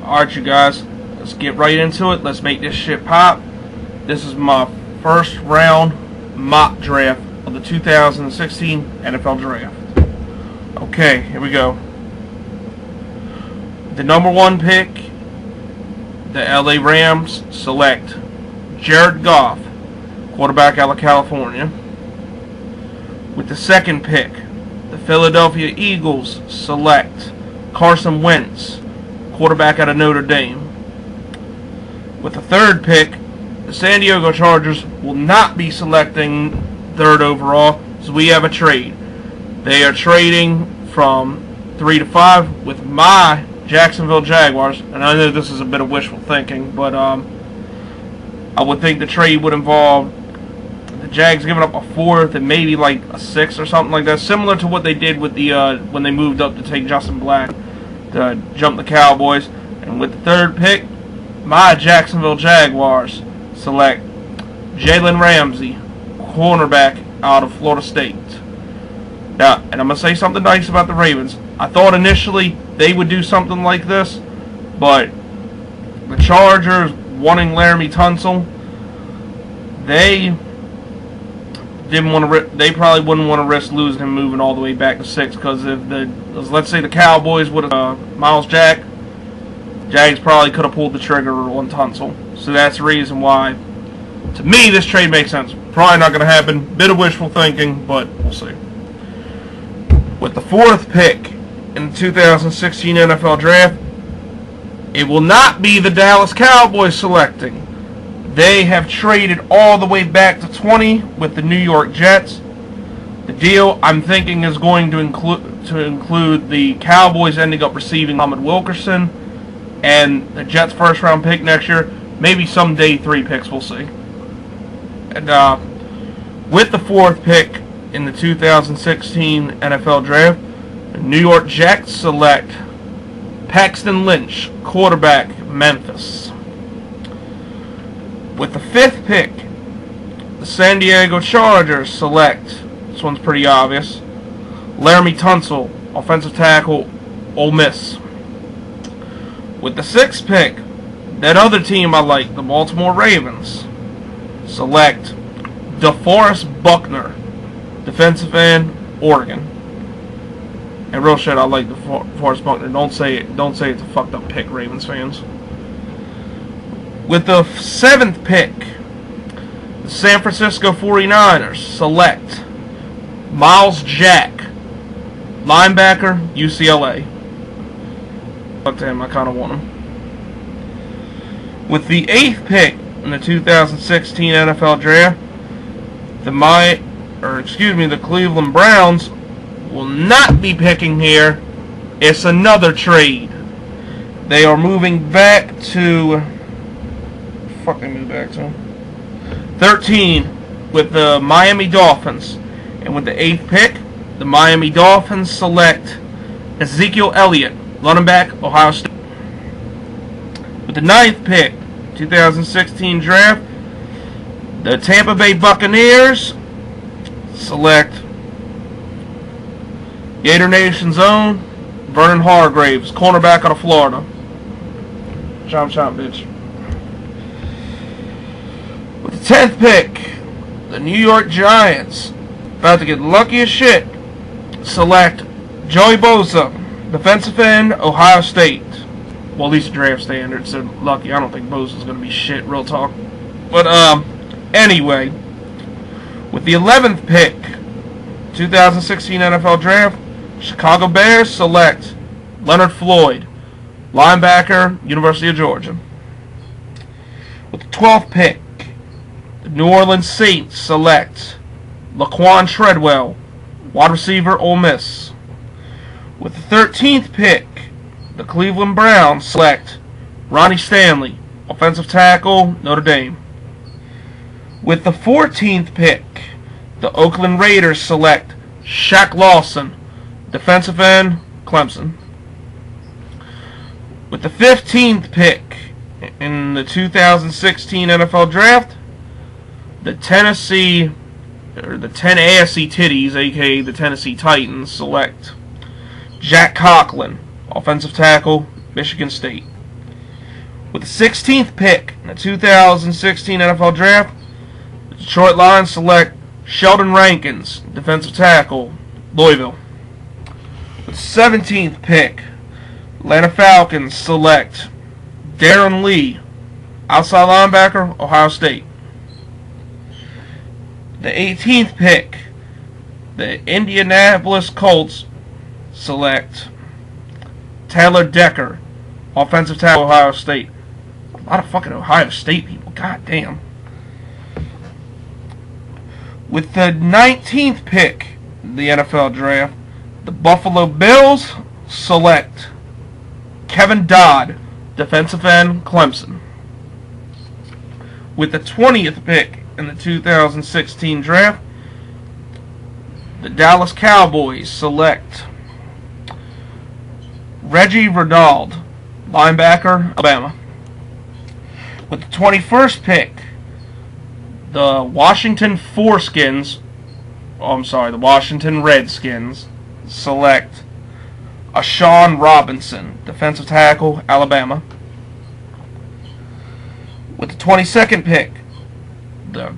Alright, you guys, let's get right into it. Let's make this shit pop. This is my first round mock draft of the 2016 NFL Draft. Okay, here we go. The number 1 pick, the LA Rams select Jared Goff, quarterback out of California. With the 2nd pick, the Philadelphia Eagles select Carson Wentz, quarterback out of Notre Dame. With the 3rd pick, the San Diego Chargers will not be selecting 3rd overall, so we have a trade. They are trading from 3 to 5 with my Jacksonville Jaguars, and I know this is a bit of wishful thinking, but I would think the trade would involve the Jags giving up a 4th and maybe like a 6th or something like that, similar to what they did with the when they moved up to take Justin Black to jump the Cowboys. And with the 3rd pick, my Jacksonville Jaguars select Jalen Ramsey, cornerback out of Florida State. Now, and I'm going to say something nice about the Ravens. I thought initially they would do something like this, but the Chargers wanting Lermay Tunsil, they didn't want to. They probably wouldn't want to risk losing him moving all the way back to 6, because if let's say the Cowboys would have Myles Jack, Jags probably could have pulled the trigger on Tunsil. So that's the reason why, to me, this trade makes sense. Probably not going to happen. Bit of wishful thinking, but we'll see. With the 4th pick in the 2016 NFL Draft, it will not be the Dallas Cowboys selecting. They have traded all the way back to 20 with the New York Jets. The deal, I'm thinking, is going to include the Cowboys ending up receiving Muhammad Wilkerson and the Jets' 1st round pick next year. Maybe some day 3 picks, we'll see. And with the 4th pick in the 2016 NFL Draft, the New York Jets select Paxton Lynch, quarterback, Memphis. With the 5th pick, the San Diego Chargers select, this one's pretty obvious, Lermay Tunsil, offensive tackle, Ole Miss. With the 6th pick, that other team I like, the Baltimore Ravens, select Deforrest Buckner, defensive end, Oregon. And real shit, I like Deforrest Buckner. Don't say it's a fucked up pick, Ravens fans. With the 7th pick, the San Francisco 49ers select Myles Jack, linebacker, UCLA. Fuck to him, I kind of want him. With the 8th pick in the 2016 NFL Draft, the Cleveland Browns will not be picking here. It's another trade. They are moving back to... Fuck, they moved back to 13 with the Miami Dolphins. And with the 8th pick, the Miami Dolphins select Ezeikel Elliott, running back, Ohio State. With the 9th pick, 2016 draft, the Tampa Bay Buccaneers select Gator Nation's own Vernon Hargraves, cornerback out of Florida. Chomp chomp, bitch. With the 10th pick, the New York Giants, about to get lucky as shit, select Joey Bosa, defensive end, Ohio State. Well, at least draft standards are lucky. I don't think Bosa's going to be shit, real talk. But, anyway, with the 11th pick, 2016 NFL Draft, Chicago Bears select Leonard Flloyd, linebacker, University of Georgia. With the 12th pick, the New Orleans Saints select Laquan Treadwell, wide receiver, Ole Miss. With the 13th pick, the Cleveland Browns select Ronnie Stanley, offensive tackle, Notre Dame. With the 14th pick, the Oakland Raiders select Shaq Lawson, defensive end, Clemson. With the 15th pick in the 2016 NFL Draft, the 10 AFC Titties, aka the Tennessee Titans, select Jack Conklin, offensive tackle, Michigan State. With the 16th pick in the 2016 NFL Draft, the Detroit Lions select Sheldon Rankins, defensive tackle, Louisville. With the 17th pick, Atlanta Falcons select Darron Lee, outside linebacker, Ohio State. The 18th pick, the Indianapolis Colts select Taylor Decker, offensive tackle, Ohio State. A lot of fucking Ohio State people, god damn. With the 19th pick in the NFL Draft, the Buffalo Bills select Kevin Dodd, defensive end, Clemson. With the 20th pick in the 2016 Draft, the Dallas Cowboys select Reggie Ronald, linebacker, Alabama. With the 21st pick, the Washington Redskins select Ashawn Robinson, defensive tackle, Alabama. With the 22nd pick, the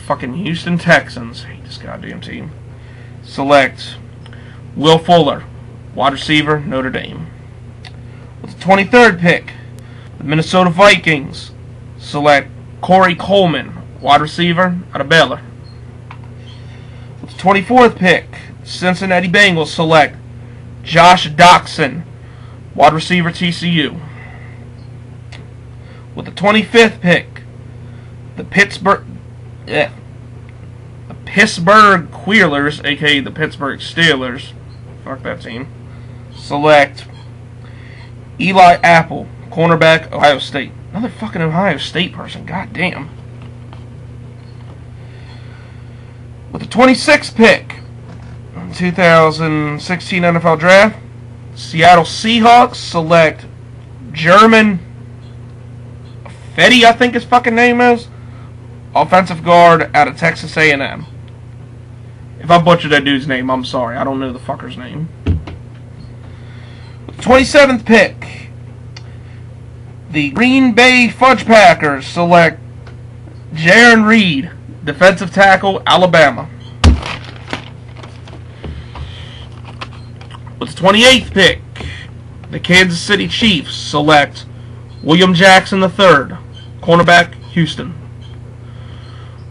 fucking Houston Texans, I hate this goddamn team, select Will Fuller, wide receiver, Notre Dame. With the 23rd pick, the Minnesota Vikings select Corey Coleman, wide receiver, out of Baylor. With the 24th pick, Cincinnati Bengals select Josh Doxson, wide receiver, TCU. With the 25th pick, the Pittsburgh Queelers, aka the Pittsburgh Steelers, fuck that team, select Eli Apple, cornerback, Ohio State. Another fucking Ohio State person, god damn. With the 26th pick in the 2016 NFL Draft, Seattle Seahawks select German Fetty, I think his fucking name is, offensive guard out of Texas A&M. If I butchered that dude's name, I'm sorry. I don't know the fucker's name. With the 27th pick, the Green Bay Fudge Packers select Jarran Reed, defensive tackle, Alabama. With the 28th pick, the Kansas City Chiefs select William Jackson III, cornerback, Houston.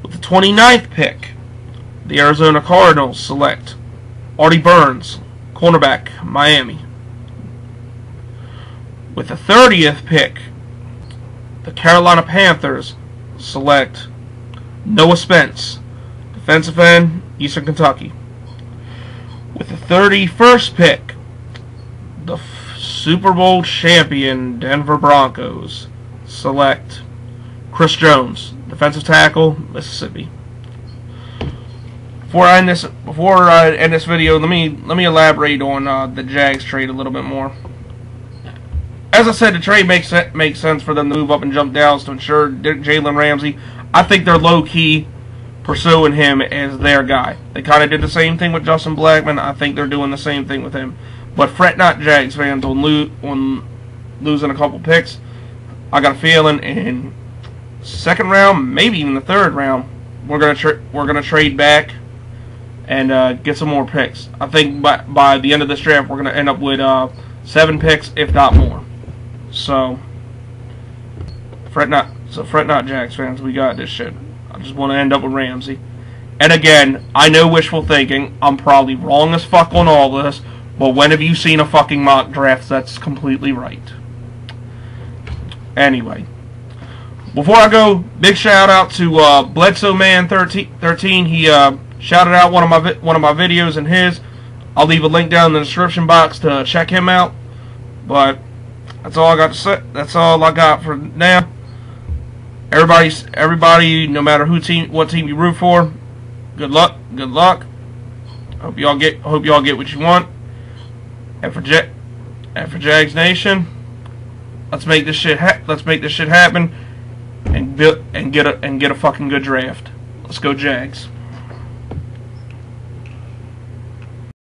With the 29th pick, the Arizona Cardinals select Artie Burns, cornerback, Miami. With the 30th pick, the Carolina Panthers select Noah Spence, defensive end, Eastern Kentucky. With the 31st pick, the Super Bowl champion Denver Broncos select Chris Jones, defensive tackle, Mississippi. Before I end this video, let me elaborate on the Jags trade a little bit more. As I said, the trade makes sense for them to move up and jump down to ensure Jalen Ramsey. I think they're low-key pursuing him as their guy. They kind of did the same thing with Justin Blackmon. I think they're doing the same thing with him. But fret not, Jags fans, on losing a couple picks. I got a feeling in second round, maybe even the third round, we're gonna trade back and get some more picks. I think by the end of this draft, we're gonna end up with 7 picks, if not more. So fret not, Jags fans. We got this shit. I just want to end up with Ramsey. And again, I know wishful thinking. I'm probably wrong as fuck on all this. But when have you seen a fucking mock draft that's completely right? Anyway, before I go, big shout out to Bledsoe Man 13. He shouted out one of my videos and his. I'll leave a link down in the description box to check him out. But that's all I got to say. That's all I got for now. Everybody, no matter what team you root for, good luck. Good luck. Hope y'all get what you want. And for Jags Nation, let's make this shit happen and get a fucking good draft. Let's go Jags.